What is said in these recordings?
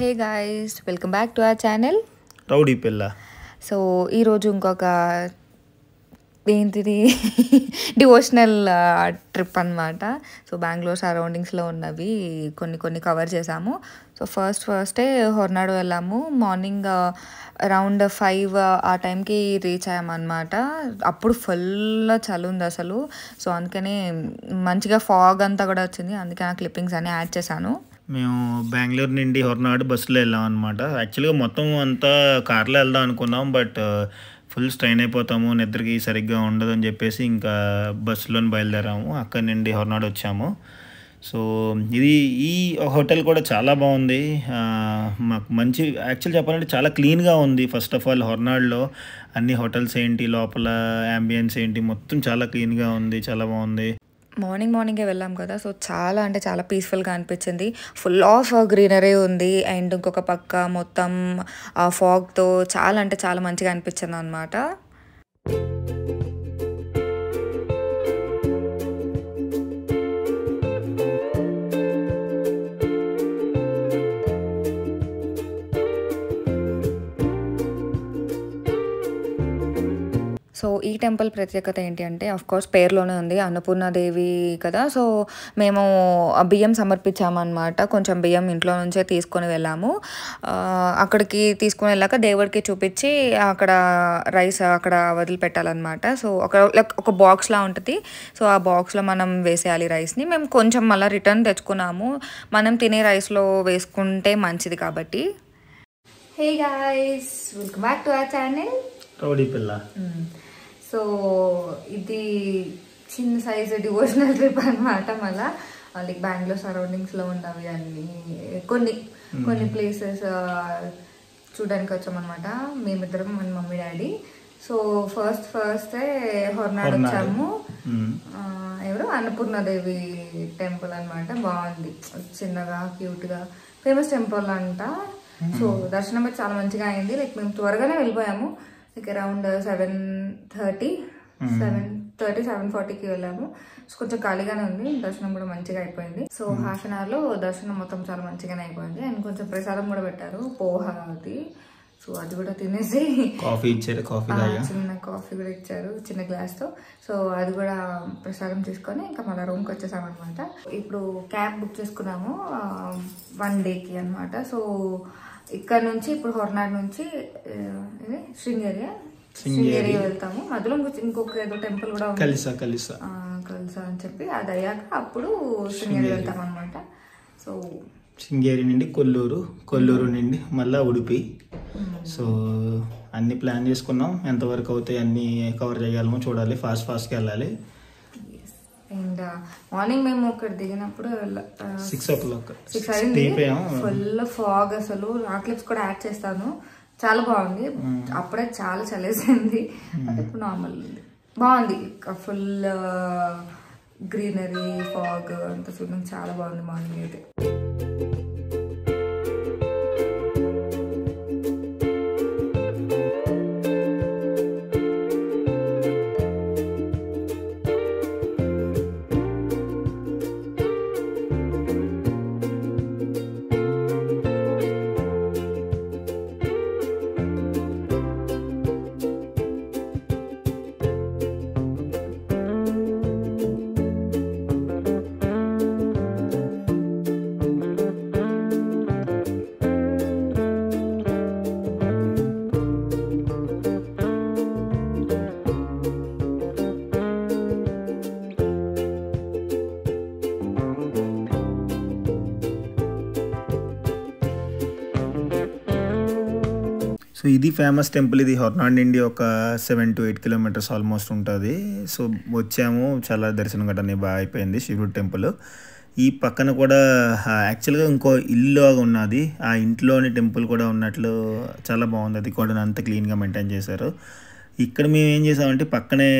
Hey guys, welcome back to our channel rowdy పిల్ల. So ఈరోజు ఇంకొక ఏంటిది డివోషనల్ ట్రిప్ అనమాట. సో బెంగళూరు సరౌండింగ్స్లో ఉన్నవి కొన్ని కవర్ చేసాము. సో ఫస్టే హొర్నాడు వెళ్ళాము. మార్నింగ్ అరౌండ్ 5 ఆ టైంకి రీచ్ అయ్యామన్నమాట. అప్పుడు ఫుల్ చలి ఉంది అసలు. సో అందుకనే మంచిగా ఫాగ్ అంతా కూడా వచ్చింది. అందుకే ఆ క్లిప్పింగ్స్ అన్నీ యాడ్ చేశాను. మేము బెంగళూరు నుండి హొర్నాడు బస్సులో వెళ్ళాం అనమాట. యాక్చువల్గా మొత్తం అంతా కార్లో వెళ్దాం అనుకున్నాం, బట్ ఫుల్ స్ట్రెయిన్ అయిపోతాము, నిద్రకి సరిగ్గా ఉండదు అని చెప్పేసి ఇంకా బస్సులోని బయలుదేరాము. అక్కడి నుండి హొర్నాడు వచ్చాము. సో ఈ హోటల్ కూడా చాలా బాగుంది. మాకు మంచి యాక్చువల్ చెప్పాలంటే చాలా క్లీన్గా ఉంది. ఫస్ట్ ఆఫ్ ఆల్ హొర్నాడులో అన్ని హోటల్స్ ఏంటి, లోపల యాంబియన్స్ ఏంటి, మొత్తం చాలా క్లీన్గా ఉంది, చాలా బాగుంది. మార్నింగే వెళ్ళాం కదా. సో చాలా చాలా పీస్ఫుల్గా అనిపించింది. ఫుల్ ఆఫ్ గ్రీనరీ ఉంది. అండ్ ఇంకొక పక్క మొత్తం ఫాగ్తో చాలా మంచిగా అనిపించింది అనమాట. సో ఈ టెంపుల్ ప్రత్యేకత ఏంటి అంటే, ఆఫ్కోర్స్ పేరులోనే ఉంది, అన్నపూర్ణాదేవి కదా. సో మేము బియ్యం సమర్పించామన్నమాట. కొంచెం బియ్యం ఇంట్లో నుంచే తీసుకొని వెళ్ళాము. అక్కడికి తీసుకొని వెళ్ళాక దేవుడికి చూపించి అక్కడ రైస్ అక్కడ వదిలిపెట్టాలన్నమాట. సో ఒక బాక్స్లా ఉంటుంది. సో ఆ బాక్స్లో మనం వేసేయాలి రైస్ని. మేము కొంచెం మళ్ళీ రిటర్న్ తెచ్చుకున్నాము. మనం తినే రైస్లో వేసుకుంటే మంచిది కాబట్టి. Hey guys, welcome back to our channel rowdy పిల్ల. సో ఇది చిన్న సైజు డివోషనల్ ట్రిప్ అనమాట. మళ్ళీ లైక్ బెంగళూరు సరౌండింగ్స్లో ఉన్నవి అన్ని కొన్ని ప్లేసెస్ చూడడానికి వచ్చామన్నమాట. మేమిద్దరం, మన మమ్మీ డాడీ. సో ఫస్టే హొర్నాడు వచ్చాము. ఎవరు అన్నపూర్ణాదేవి టెంపుల్ అనమాట. బాగుంది, చిన్నగా క్యూట్గా, ఫేమస్ టెంపుల్ అంట. సో దర్శనం అయితే చాలా మంచిగా అయింది. లైక్ మేము త్వరగానే వెళ్ళిపోయాము. లైక్ అరౌండ్ 7:40కి వెళ్ళాము. సో కొంచెం ఖాళీగానే ఉంది. దర్శనం కూడా మంచిగా అయిపోయింది. సో హాఫ్ అన్ అవర్లో దర్శనం మొత్తం చాలా మంచిగానే అయిపోయింది. అండ్ కొంచెం ప్రసాదం కూడా పెట్టారు, పోహా అది. సో అది కూడా తినేసి కాఫీ ఇచ్చారు, చిన్న కాఫీ కూడా ఇచ్చారు చిన్న గ్లాస్తో. సో అది కూడా ప్రసాదం తీసుకొని ఇంకా మళ్ళీ రూమ్కి వచ్చేసామన్నమాట. ఇప్పుడు క్యాబ్ బుక్ చేసుకున్నాము 1 డేకి అనమాట. సో ఇక్కడ నుంచి ఇప్పుడు హొర్నాడు నుంచి శృంగేరి వెళ్తాము. మధ్యలో ఇంకొక ఏదో టెంపుల్ కూడా ఉంది, కలిసా అని చెప్పి, అది అయ్యాక అప్పుడు శృంగేరి వెళ్తాం అనమాట. సో శృంగేరి నుండి కొల్లూరు నుండి మళ్ళీ ఉడిపి. సో అన్ని ప్లాన్ చేసుకున్నాం. ఎంతవరకు అవుతాయి అన్ని కవర్ చేయగలమో చూడాలి. ఫాస్ట్గా వెళ్ళాలి. అండ్ మార్నింగ్ మేము ఇక్కడ దిగినప్పుడు 6 o'clock అయింది. ఫుల్ ఫాగ్ అసలు. ఆ క్లిప్స్ కూడా యాడ్ చేస్తాను. చాలా బాగుంది. అప్పుడే చాలా చలేసింది, ఇప్పుడు నార్మల్ ఉంది. బాగుంది, ఫుల్ గ్రీనరీ, ఫాగ్ అంతా చూడడం చాలా బాగుంది మార్నింగ్ అయితే. సో ఇది ఫేమస్ టెంపుల్. ఇది హొర్నాడు నుండి ఒక 7 to 8 kilometers ఆల్మోస్ట్ ఉంటుంది. సో వచ్చాము, చాలా దర్శనం గట్రా బాగా అయిపోయింది. శివుడు టెంపుల్ ఈ పక్కన కూడా యాక్చువల్గా ఇంకో ఇల్లు ఉన్నది. ఆ ఇంట్లోని టెంపుల్ కూడా ఉన్నట్లు చాలా బాగుంది. అది కూడా అంత క్లీన్గా మెయింటైన్ చేశారు. ఇక్కడ మేము ఏం చేసామంటే పక్కనే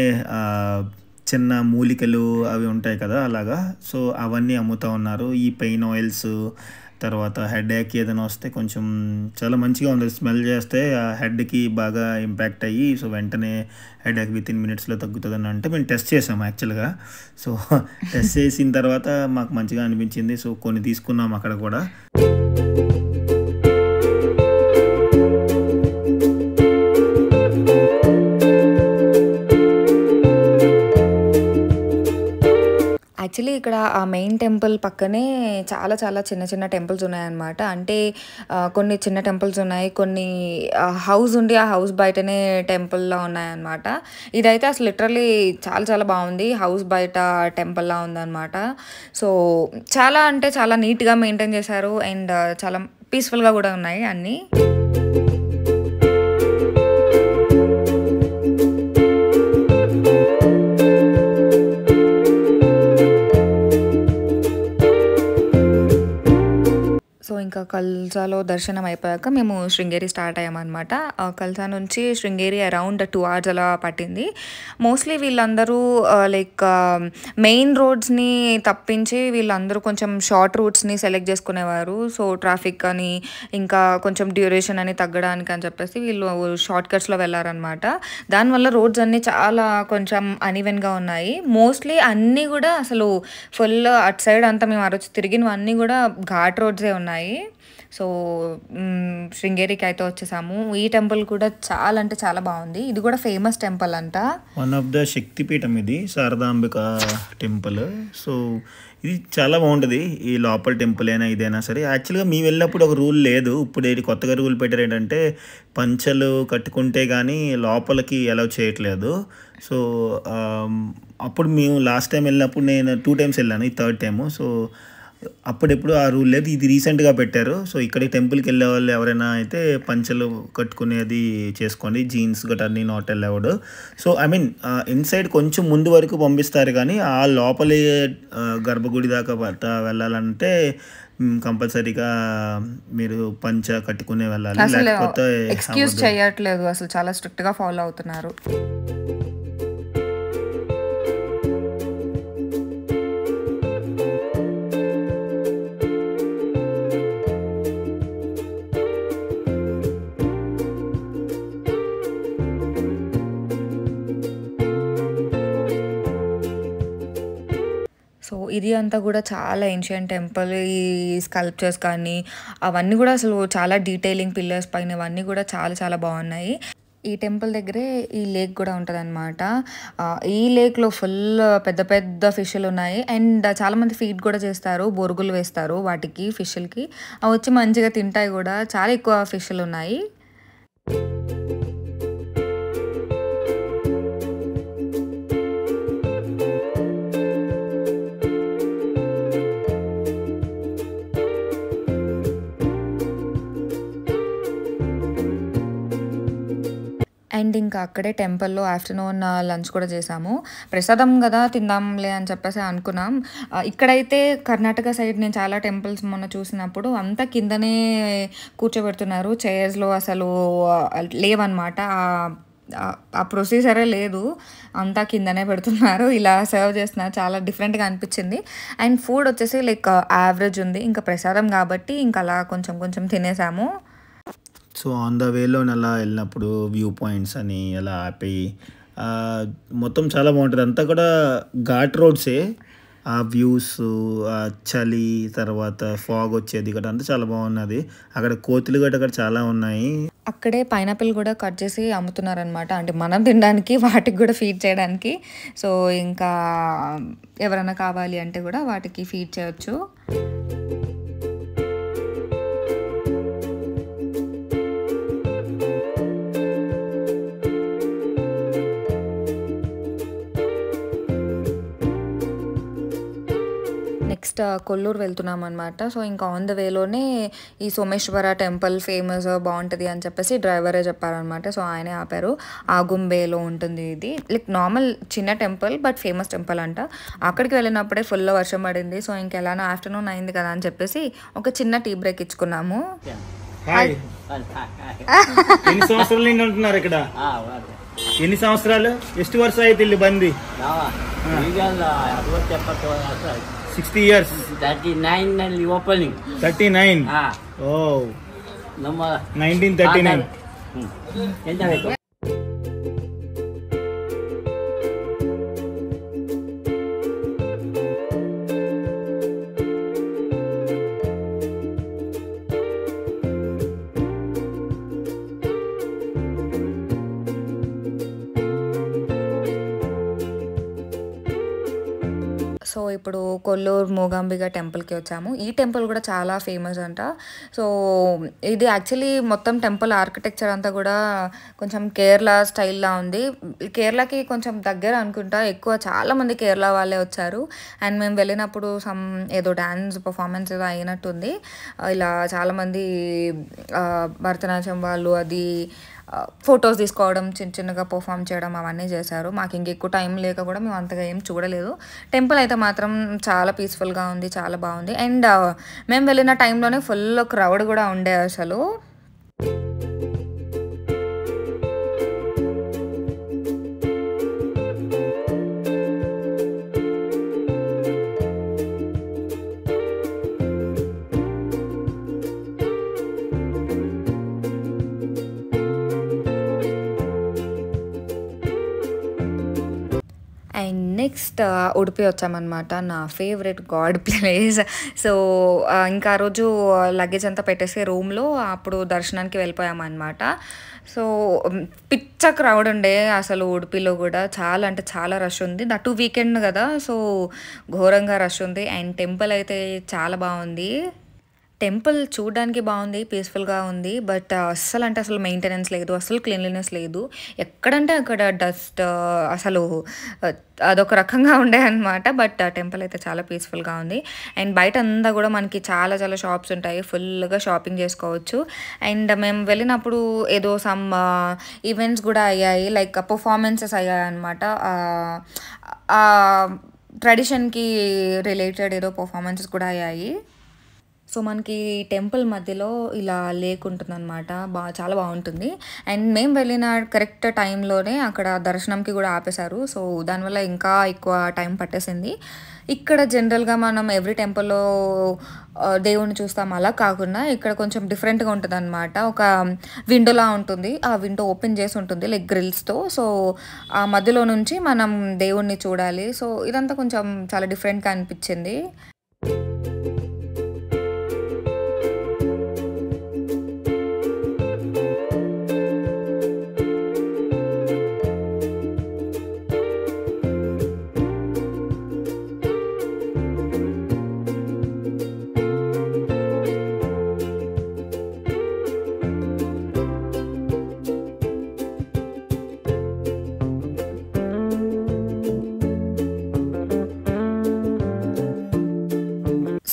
చిన్న మూలికలు అవి ఉంటాయి కదా, అలాగా. సో అవన్నీ అమ్ముతూ ఉన్నారు. ఈ పెయిన్ ఆయిల్స్, తర్వాత హెడేక్ ఏదైనా వస్తే కొంచెం చాలా మంచిగా ఉంది. స్మెల్ చేస్తే ఆ హెడ్కి బాగా ఇంపాక్ట్ అయ్యి సో వెంటనే హెడేక్ విత్ ఇన్ మినిట్స్లో తగ్గుతుందని అంటే మేము టెస్ట్ చేసాము యాక్చువల్గా. సో టెస్ట్ చేసిన తర్వాత మాకు మంచిగా అనిపించింది. సో కొన్ని తీసుకున్నాము అక్కడ కూడా. యాక్చువల్లీ ఇక్కడ ఆ మెయిన్ టెంపుల్ పక్కనే చాలా చాలా చిన్న చిన్న టెంపుల్స్ ఉన్నాయన్నమాట. అంటే కొన్ని చిన్న టెంపుల్స్ ఉన్నాయి, కొన్ని హౌస్ ఉండి ఆ హౌస్ బయటనే టెంపుల్‌లా ఉన్నాయన్నమాట. ఇదైతే అసలు లిటరల్లీ చాలా చాలా బాగుంది. హౌస్ బయట టెంపుల్‌లా ఉందన్నమాట. సో, చాలా అంటే చాలా నీట్‌గా మెయింటైన్ చేశారు అండ్ చాలా పీస్‌ఫుల్‌గా కూడా ఉన్నాయి అన్నీ. సో, ఇంకా కల్సాలో దర్శనం అయిపోయాక మేము శృంగేరి స్టార్ట్ అయ్యామన్నమాట. కల్సా నుంచి శృంగేరి అరౌండ్ 2 అవర్స్ అలా పట్టింది. మోస్ట్లీ వీళ్ళందరూ లైక్ మెయిన్ రోడ్స్‌ని తప్పించి వీళ్ళందరూ కొంచెం షార్ట్ రూట్స్‌ని సెలెక్ట్ చేసుకునేవారు. సో, ట్రాఫిక్ అని ఇంకా కొంచెం డ్యూరేషన్ అని తగ్గడానికి అని చెప్పేసి వీళ్ళు షార్ట్ కట్స్‌లో వెళ్ళారనమాట. దానివల్ల రోడ్స్ అన్నీ చాలా కొంచెం అన్‌ఈవెన్‌గా ఉన్నాయి. మోస్ట్లీ అన్నీ కూడా అసలు ఫుల్ అటు సైడ్ అంతా మేము ఆ రోజు తిరిగినవన్నీ కూడా ఘాట్ రోడ్సే ఉన్నాయి. సో, శృంగేరికి అయితే వచ్చేసాము. ఈ టెంపుల్ కూడా చాలా అంటే చాలా బాగుంది. ఇది కూడా ఫేమస్ టెంపుల్ అంట. వన్ ఆఫ్ ద శక్తిపీఠం ఇది శారదాంబిక టెంపుల్. సో ఇది చాలా బాగుంటుంది. ఈ లోపల టెంపుల్ అయినా ఇదైనా సరే. యాక్చువల్గా మేము వెళ్ళినప్పుడు ఒక రూల్ లేదు. ఇప్పుడు ఇది కొత్తగా రూల్ పెట్టారు ఏంటంటే పంచలు కట్టుకుంటే కానీ లోపలికి అలౌ చేయట్లేదు. సో అప్పుడు మేము లాస్ట్ టైం వెళ్ళినప్పుడు నేను 2 times వెళ్ళాను, ఈ 3rd time. సో అప్పుడెప్పుడు ఆ రూల్ లేదు, ఇది రీసెంట్గా పెట్టారు. సో ఇక్కడ టెంపుల్కి వెళ్ళే వాళ్ళు ఎవరైనా అయితే పంచలు కట్టుకునేది చేసుకోండి, జీన్స్ గట్రా అన్నీ not allowed. So I mean inside కొంచెం ముందు వరకు పంపిస్తారు, కానీ ఆ లోపలి గర్భగుడి దాకా వెళ్ళాలంటే కంపల్సరీగా మీరు పంచ కట్టుకునే వెళ్ళాలి, లేకపోతే ఎక్స్క్యూజ్ చేయట్లేదు. అసలు చాలా స్ట్రిక్ట్గా ఫాలో అవుతున్నారు. సో ఇది అంతా కూడా చాలా ఏన్షియంట్ టెంపుల్. ఈ స్కల్ప్చర్స్ కానీ అవన్నీ కూడా అసలు చాలా డీటెయిలింగ్, పిల్లర్స్ పైన ఇవన్నీ కూడా చాలా చాలా బాగున్నాయి. ఈ టెంపుల్ దగ్గరే ఈ లేక్ కూడా ఉంటుందన్నమాట. ఈ లేక్లో ఫుల్ పెద్ద పెద్ద ఫిష్లు ఉన్నాయి అండ్ చాలామంది ఫీడ్ కూడా చేస్తారు, బొరుగులు వేస్తారు వాటికి, ఫిష్లకి. అవి వచ్చి మంచిగా తింటాయి కూడా. చాలా ఎక్కువ ఫిష్లు ఉన్నాయి. అండ్ ఇంకా అక్కడే టెంపుల్లో ఆఫ్టర్నూన్ లంచ్ కూడా చేసాము. ప్రసాదం కదా తిందాంలే అని చెప్పేసి అనుకున్నాం. ఇక్కడైతే కర్ణాటక సైడ్ నేను చాలా టెంపుల్స్ మొన్న చూసినప్పుడు అంతా కిందనే కూర్చోబెడుతున్నారు, చైర్స్లో అసలు లేవన్నమాట. ఆ ప్రొసీజరే లేదు, అంతా కిందనే పెడుతున్నారు, ఇలా సర్వ్ చేస్తున్నారు. చాలా డిఫరెంట్గా అనిపించింది. అండ్ ఫుడ్ వచ్చేసి లైక్ యావరేజ్ ఉంది. ఇంకా ప్రసాదం కాబట్టి ఇంకా అలా కొంచెం కొంచెం తినేసాము. సో ఆన్ ద వేలో అలా వెళ్ళినప్పుడు వ్యూ పాయింట్స్ అని అలా ఆపి మొత్తం చాలా బాగుంటుంది. అంతా కూడా ఘాట్ రోడ్సే. ఆ వ్యూస్, ఆ చలి, తర్వాత ఫాగ్ వచ్చేది గట్రా అంతా చాలా బాగున్నది. అక్కడ కోతులు గట్రా అక్కడ చాలా ఉన్నాయి. అక్కడే పైనాపిల్ కూడా కట్ చేసి అమ్ముతున్నారనమాట. అంటే మనం తినడానికి, వాటికి కూడా ఫీడ్ చేయడానికి. సో ఇంకా ఎవరైనా కావాలి అంటే కూడా వాటికి ఫీడ్ చేయొచ్చు. నెక్స్ట్ కొల్లూరు వెళ్తున్నాం అనమాట. సో ఇంకా ఆన్ ద వేలోనే ఈ సోమేశ్వర టెంపుల్ ఫేమస్, బాగుంటుంది అని చెప్పేసి డ్రైవరే చెప్పారనమాట. సో ఆయనే ఆపారు. ఆగుంబేలో ఉంటుంది ఇది. లైక్ నార్మల్ చిన్న టెంపుల్ బట్ ఫేమస్ టెంపుల్ అంట. అక్కడికి వెళ్ళినప్పుడే ఫుల్ వర్షం పడింది. సో ఇంకెలానో ఆఫ్టర్నూన్ అయింది కదా అని చెప్పేసి ఒక చిన్న టీ బ్రేక్ ఇచ్చుకున్నాము. ఎన్ని సంవత్సరాలు నుండి ఉంటున్నారు ఇక్కడ? ఎన్ని సంవత్సరాలు? ಎಷ್ಟು ವರ್ಷ ಆಯ್ತು ಇಲ್ಲಿ ಬಂದು? 60 years. 39 ನಲ್ಲಿ ಓಪನಿಂಗ್. 39. ಓ, ನಮ್ಮ 1939. ಎಂತ ಬೇಕು? సో ఇప్పుడు కొల్లూరు మూగాంబిక టెంపుల్కి వచ్చాము. ఈ టెంపుల్ కూడా చాలా ఫేమస్ అంట. సో ఇది యాక్చువల్లీ మొత్తం టెంపుల్ ఆర్కిటెక్చర్ అంతా కూడా కొంచెం కేరళ స్టైల్లా ఉంది. కేరళకి కొంచెం దగ్గర అనుకుంటా, ఎక్కువ చాలామంది కేరళ వాళ్ళే వచ్చారు. అండ్ మేము వెళ్ళినప్పుడు ఏదో డ్యాన్స్ పర్ఫార్మెన్స్ ఏదో అయినట్టుంది. ఇలా చాలామంది భరతనాట్యం వాళ్ళు అది ఫొటోస్ తీసుకోవడం, చిన్న చిన్నగా పర్ఫామ్ చేయడం అవన్నీ చేశారు. మాకు ఇంకెక్కువ టైం లేక కూడా మేము అంతగా ఏం చూడలేదు. టెంపుల్ అయితే మాత్రం చాలా పీస్ఫుల్గా ఉంది, చాలా బాగుంది. అండ్ మేము వెళ్ళిన టైంలోనే ఫుల్ క్రౌడ్ కూడా ఉండే అసలు. అండ్ నెక్స్ట్ ఉడిపి వచ్చామన్నమాట, నా ఫేవరెట్ గాడ్ ప్లేస్. సో ఇంకా ఆ రోజు లగేజ్ అంతా పెట్టేసి రూమ్లో అప్పుడు దర్శనానికి వెళ్ళిపోయామన్నమాట. సో పిచ్చ క్రౌడ్ ఉండే అసలు ఉడిపిలో కూడా, చాలా అంటే చాలా రష్ ఉంది. దట్టు వీకెండ్ కదా, సో ఘోరంగా రష్ ఉంది. అండ్ టెంపుల్ అయితే చాలా బాగుంది. టెంపుల్ చూడడానికి బాగుంది, పీస్ఫుల్గా ఉంది. బట్ అస్సలు అంటే అసలు మెయింటెనెన్స్ లేదు, అసలు క్లీన్లీనెస్ లేదు. ఎక్కడంటే అక్కడ డస్ట్, అసలు అదొక రకంగా ఉండే అనమాట. బట్ టెంపుల్ అయితే చాలా పీస్ఫుల్గా ఉంది. అండ్ బయట అంతా కూడా మనకి చాలా చాలా షాప్స్ ఉంటాయి, ఫుల్గా షాపింగ్ చేసుకోవచ్చు. అండ్ మేము వెళ్ళినప్పుడు ఏదో సమ్ ఈవెంట్స్ కూడా అయ్యాయి, లైక్ పర్ఫార్మెన్సెస్ అయ్యాయి అనమాట. ట్రెడిషన్కి రిలేటెడ్ ఏదో పర్ఫార్మెన్సెస్ కూడా అయ్యాయి. సో మనకి టెంపుల్ మధ్యలో ఇలా లేక్ ఉంటుందన్నమాట, చాలా బాగుంటుంది. అండ్ మేము వెళ్ళిన కరెక్ట్ టైంలోనే అక్కడ దర్శనంకి కూడా ఆపేశారు. సో దానివల్ల ఇంకా ఎక్కువ టైం పట్టేసింది. ఇక్కడ జనరల్గా మనం ఎవ్రీ టెంపుల్లో దేవుణ్ణి చూస్తాం, అలా కాకుండా ఇక్కడ కొంచెం డిఫరెంట్గా ఉంటుంది అనమాట. ఒక విండోలా ఉంటుంది, ఆ విండో ఓపెన్ చేసి ఉంటుంది లైక్ గ్రిల్స్తో. సో ఆ మధ్యలో నుంచి మనం దేవుణ్ణి చూడాలి. సో ఇదంతా కొంచెం చాలా డిఫరెంట్గా అనిపించింది.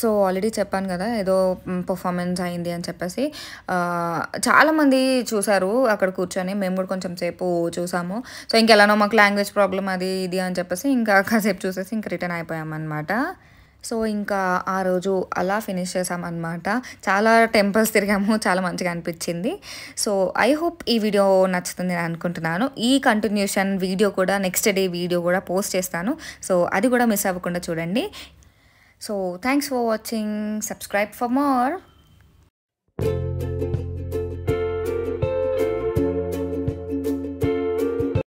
సో ఆల్రెడీ చెప్పాను కదా ఏదో పర్ఫార్మెన్స్ అయింది అని చెప్పేసి, చాలామంది చూసారు అక్కడ కూర్చొని. మేము కూడా కొంచెం సేపు చూసాము. సో ఇంకెలానో మాకు లాంగ్వేజ్ ప్రాబ్లం అది ఇది అని చెప్పేసి ఇంకా కాసేపు చూసేసి ఇంకా రిటర్న్ అయిపోయామన్నమాట. సో ఇంకా ఆ రోజు అలా ఫినిష్ చేసామన్నమాట. చాలా టెంపుల్స్ తిరిగాము, చాలా మంచిగా అనిపించింది. సో ఐ హోప్ ఈ వీడియో నచ్చుతుంది అని అనుకుంటున్నాను. ఈ కంటిన్యూషన్ వీడియో కూడా, నెక్స్ట్ డే వీడియో కూడా పోస్ట్ చేస్తాను. సో అది కూడా మిస్ అవ్వకుండా చూడండి. So thanks for watching. Subscribe for more.